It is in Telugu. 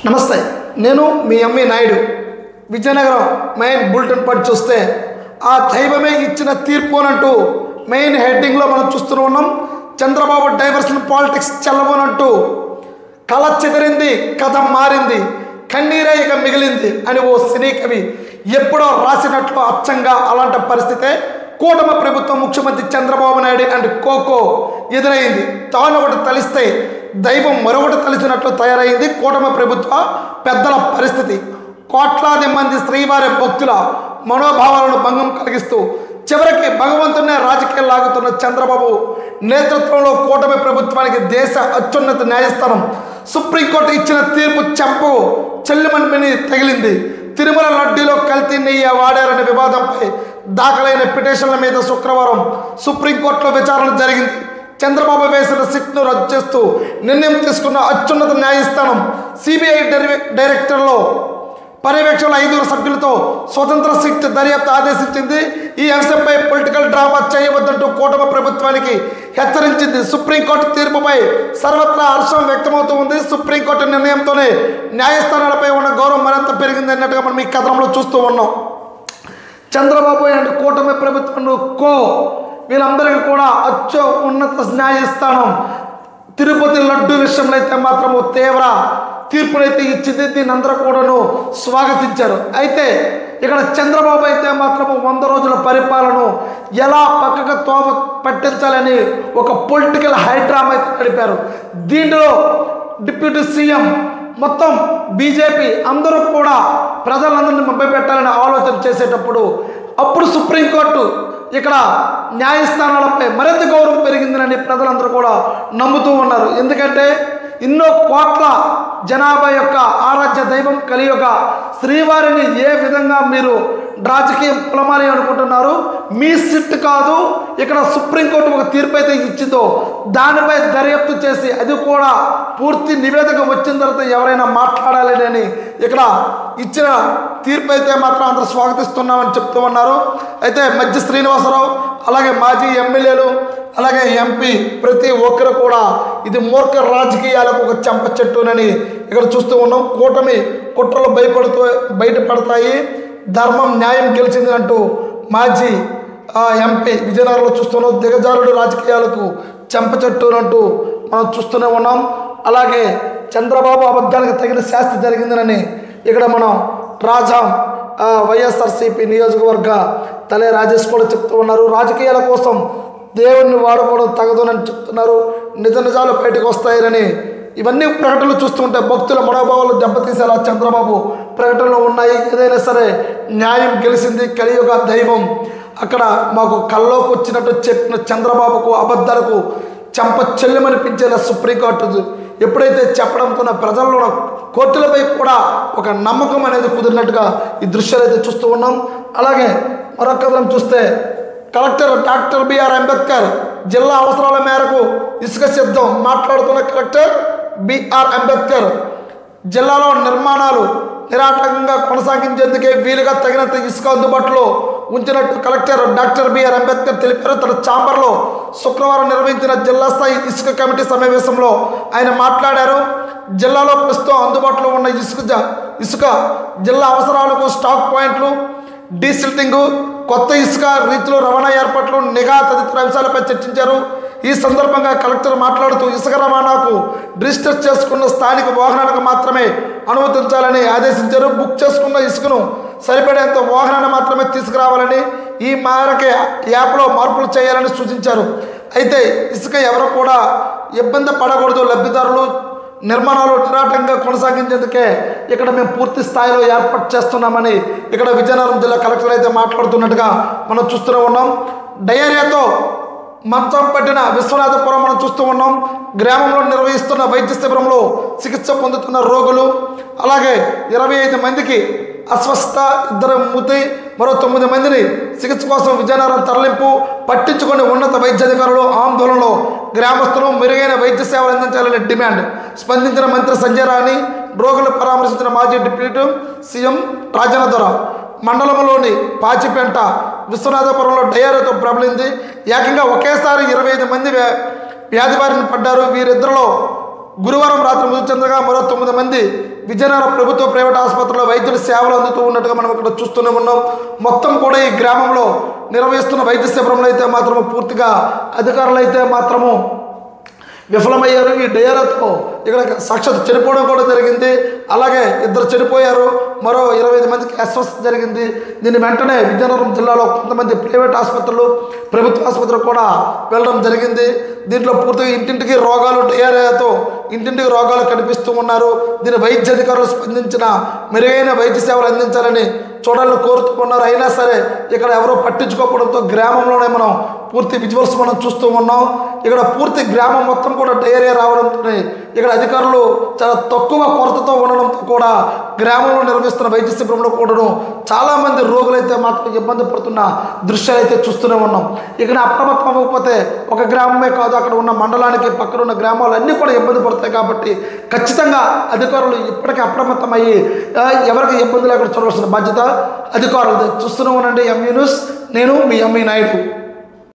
నమస్తే, నేను మీ MV Naidu. Vizianagaram main bulletin పడి చూస్తే ఆ దైవమే ఇచ్చిన తీర్పు అంటూ మెయిన్ హెడ్డింగ్లో మనం చూస్తూ ఉన్నాం. చంద్రబాబు డైవర్షన్ పాలిటిక్స్ చెల్లబోనంటూ కళ చెదిరింది, కథ మారింది, కన్నీరే ఇక మిగిలింది అని ఓ సినీ కవి ఎప్పుడో రాసినట్లు అచ్చంగా అలాంటి పరిస్థితే కూటమి ప్రభుత్వం ముఖ్యమంత్రి చంద్రబాబు నాయుడు అండ్ కోకో ఎదురైంది. తాను ఒకటి తలిస్తే దైవం మరొకటి తలిసినట్లు తయారైంది కూటమి ప్రభుత్వ పెద్దల పరిస్థితి. కోట్లాది మంది శ్రీవారి భక్తుల మనోభావాలను భంగం కలిగిస్తూ చివరికి భగవంతునే రాజకీయాలు లాగుతున్న చంద్రబాబు నేతృత్వంలో కూటమి ప్రభుత్వానికి దేశ అత్యున్నత న్యాయస్థానం సుప్రీంకోర్టు ఇచ్చిన తీర్పు చెంపు చెల్లిమని తగిలింది. తిరుమల లడ్డీలో కల్తీ నెయ్యి వాడారనే వివాదంపై దాఖలైన పిటిషన్ల మీద శుక్రవారం సుప్రీంకోర్టులో విచారణ జరిగింది. చంద్రబాబు వేసిన సిట్ను రద్దు చేస్తూ నిర్ణయం తీసుకున్న అత్యున్నత న్యాయస్థానం సిబిఐ డైరెక్టర్లో పర్యవేక్షణలో 5 సభ్యులతో స్వతంత్ర సిట్ దర్యాప్తు ఆదేశించింది. ఈ అంశంపై పొలిటికల్ డ్రామా చేయవద్దంటూ కూటమి ప్రభుత్వానికి హెచ్చరించింది. సుప్రీంకోర్టు తీర్పుపై సర్వత్రా హర్షం వ్యక్తమవుతూ ఉంది. సుప్రీంకోర్టు నిర్ణయంతోనే న్యాయస్థానాలపై ఉన్న గౌరవం మరింత పెరిగింది అన్నట్టుగా మనం ఈ కథనంలో చూస్తూ ఉన్నాం. చంద్రబాబు అండ్ కూటమి ప్రభుత్వం వీళ్ళందరికీ కూడా ఉన్నత న్యాయస్థానం తిరుపతి లడ్డు విషయంలో అయితే మాత్రము తీవ్ర తీర్పునైతే ఇచ్చింది. దీన్ని అందరూ కూడాను స్వాగతించారు. అయితే ఇక్కడ చంద్రబాబు అయితే మాత్రము 100 రోజుల పరిపాలన ఎలా పక్కకు తోవ పట్టించాలని ఒక పొలిటికల్ హైడ్రామా అయితే నడిపారు. దీంట్లో డిప్యూటీ సీఎం మొత్తం బీజేపీ అందరూ కూడా ప్రజలందరినీ మభ్యపెట్టాలని ఆలోచన చేసేటప్పుడు అప్పుడు సుప్రీంకోర్టు ఇక్కడ న్యాయస్థానాలపై మరింత గౌరవం పెరిగిందని ప్రజలందరూ కూడా నమ్ముతూ ఉన్నారు. ఎందుకంటే ఎన్నో కోట్ల జనాభా యొక్క ఆరాధ్య దైవం కలియుగ శ్రీవారిని ఏ విధంగా మీరు రాజకీయం కులమాలి అనుకుంటున్నారు? మీ సిట్ కాదు, ఇక్కడ సుప్రీంకోర్టు ఒక తీర్పు అయితే ఇచ్చిందో దానిపై దర్యాప్తు చేసి అది కూడా పూర్తి నివేదిక వచ్చిన తర్వాత ఎవరైనా మాట్లాడాలి అని ఇక్కడ ఇచ్చిన తీర్పు అయితే మాత్రం అందరూ స్వాగతిస్తున్నామని చెప్తూ ఉన్నారు. అయితే మధ్య శ్రీనివాసరావు అలాగే మాజీ ఎమ్మెల్యేలు అలాగే ఎంపీ ప్రతి ఒక్కరు కూడా ఇది మూర్ఖ రాజకీయాలకు ఒక చెంప చెట్టునని ఇక్కడ చూస్తూ ఉన్నాం. కూటమి కుట్రలు బయటపడతాయి, ధర్మం న్యాయం గెలిచిందంటూ మాజీ ఎంపీ విజయనగరంలో చూస్తున్నాం. దిగజారుడు రాజకీయాలకు చెంప చెట్టునంటూ మనం చూస్తూనే ఉన్నాం. అలాగే చంద్రబాబు అబద్ధానికి తగిన శాస్తి జరిగిందని ఇక్కడ మనం రాజా వైఎస్ఆర్సీపీ నియోజకవర్గ తలే రాజేష్ కూడా చెప్తూ ఉన్నారు. రాజకీయాల కోసం దేవుణ్ణి వాడుకోవడం తగదునని చెప్తున్నారు. నిజాలు బయటకు వస్తాయని ఇవన్నీ ప్రకటనలు చూస్తుంటే భక్తుల మనోభావాలు దెబ్బతీసేలా చంద్రబాబు ప్రకటనలు ఉన్నాయి. ఏదైనా సరే న్యాయం గెలిచింది, కలియుగ దైవం అక్కడ మాకు కల్లోకి వచ్చినట్టు చెప్పిన చంద్రబాబుకు అబద్ధాలకు చెంప చెల్లెమనిపించేలా సుప్రీంకోర్టు ఎప్పుడైతే చెప్పడంతో ప్రజల్లో కోర్టులపై కూడా ఒక నమ్మకం అనేది కుదిరినట్టుగా ఈ దృశ్యాలు అయితే చూస్తూ ఉన్నాం. అలాగే మరొక కథనం చూస్తే కలెక్టర్ డాక్టర్ బిఆర్ అంబేద్కర్ జిల్లా అవసరాల మేరకు ఇసుక సిద్ధం మాట్లాడుతున్న కలెక్టర్ బిఆర్ అంబేద్కర్ జిల్లాలో నిర్మాణాలు నిరాటంకంగా కొనసాగించేందుకే వీలుగా తగినంత ఇసుక అందుబాటులో ఉంచినట్టు కలెక్టర్ డాక్టర్ బిఆర్ అంబేద్కర్ తెలిపారు. తన ఛాంబర్లో శుక్రవారం నిర్వహించిన జిల్లా స్థాయి ఇసుక కమిటీ సమావేశంలో ఆయన మాట్లాడారు. జిల్లాలో ప్రస్తుతం అందుబాటులో ఉన్న ఇసుక జిల్లా అవసరాలకు స్టాక్ పాయింట్లు, డీసిల్టింగ్, కొత్త ఇసుక రీతిలో రవాణా ఏర్పాట్లు, నిఘా తదితర అంశాలపై చర్చించారు. ఈ సందర్భంగా కలెక్టర్ మాట్లాడుతూ ఇసుక రవాణాకు రిజిస్టర్ చేసుకున్న స్థానిక వాహనాలకు మాత్రమే అనుమతించాలని ఆదేశించారు. బుక్ చేసుకున్న ఇసుకను సరిపడేంత వాహనాన్ని మాత్రమే తీసుకురావాలని, ఈ మేరకే యాప్లో మార్పులు చేయాలని సూచించారు. అయితే ఇసుక ఎవరు కూడా ఇబ్బంది పడకూడదు, లబ్ధిదారులు నిర్మాణాలు నిరాటంగా కొనసాగించేందుకే ఇక్కడ మేము పూర్తి స్థాయిలో ఏర్పాటు చేస్తున్నామని ఇక్కడ విజయనగరం జిల్లా కలెక్టర్ అయితే మాట్లాడుతున్నట్టుగా మనం చూస్తూనే ఉన్నాం. డయేరియాతో మంచం పట్టిన విశ్వనాథపురం మనం చూస్తూ ఉన్నాం. గ్రామంలో నిర్వహిస్తున్న వైద్య శిబిరంలో చికిత్స పొందుతున్న రోగులు అలాగే 25 మందికి అస్వస్థ, 2 మృతి, మరో 9 మందిని చికిత్స కోసం విజయనగరం తరలింపు పట్టించుకొని ఉన్నత వైద్యాధికారులు ఆందోళనలో గ్రామస్తులు మెరుగైన వైద్య సేవలు అందించాలని డిమాండ్. స్పందించిన మంత్రి సంజయ్ రాణి, రోగులు పరామర్శించిన మాజీ డిప్యూటీ సీఎం రాజేంద్ర మండలంలోని పాచిపెంట విశ్వనాథపురంలో డయేరియాతో ప్రబలింది. ఏకంగా ఒకేసారి 25 మంది వ్యాధి బారిన పడ్డారు. వీరిద్దరిలో గురువారం రాత్రి మృతి చెందగా మరో 9 మంది విజయనగరం ప్రభుత్వ ప్రైవేట్ ఆసుపత్రిలో వైద్యుల సేవలు అందుతూ ఉన్నట్టుగా మనం ఇక్కడ చూస్తూనే ఉన్నాం. మొత్తం కూడా ఈ గ్రామంలో నిర్వహిస్తున్న వైద్య శిబిరంలో అయితే మాత్రము పూర్తిగా అధికారులు అయితే మాత్రము విఫలమయ్యారు. ఈ డయేరాతో ఇక్కడ సాక్షాత్ చనిపోవడం కూడా జరిగింది. అలాగే 2 చనిపోయారు, మరో 25 మందికి అస్వస్థత జరిగింది. దీని వెంటనే విజయనగరం జిల్లాలో కొంతమంది ప్రైవేట్ ఆసుపత్రులు ప్రభుత్వ ఆసుపత్రులు కూడా వెళ్ళడం జరిగింది. దీంట్లో పూర్తిగా ఇంటింటికి రోగాలు, డయేరియాతో ఇంటింటికి రోగాలు కనిపిస్తూ ఉన్నారు. దీని వైద్య అధికారులు స్పందించిన మెరుగైన వైద్య సేవలు అందించాలని చూడాలని కోరుతూ ఉన్నారు. అయినా సరే ఇక్కడ ఎవరో పట్టించుకోకపోవడంతో గ్రామంలోనే మనం పూర్తి విజువల్స్ మనం చూస్తూ ఉన్నాం. ఇక్కడ పూర్తి గ్రామం మొత్తం కూడా డయేరియా రావడంతో ఇక్కడ అధికారులు చాలా తక్కువ కొరతతో ఉండడంతో కూడా గ్రామంలో నిర్వహిస్తున్న వైద్య శిబిరంలో కూడా చాలామంది రోగులైతే మాత్రం ఇబ్బంది పడుతున్న దృశ్యాలు అయితే చూస్తూనే ఉన్నాం. ఇక్కడ అప్రమత్తం అవ్వకపోతే ఒక గ్రామమే కాదు, అక్కడ ఉన్న మండలానికి పక్కన ఉన్న గ్రామాలు అన్నీ కూడా ఇబ్బంది పడతాయి. కాబట్టి ఖచ్చితంగా అధికారులు ఇప్పటికీ అప్రమత్తమయ్యి ఎవరికి ఇబ్బంది లేకుండా చూడవలసిన బాధ్యత అధికారులు. చూస్తూనే ఉండండి ఎంవీ న్యూస్. నేను మీ ఎంవీ నాయుడు.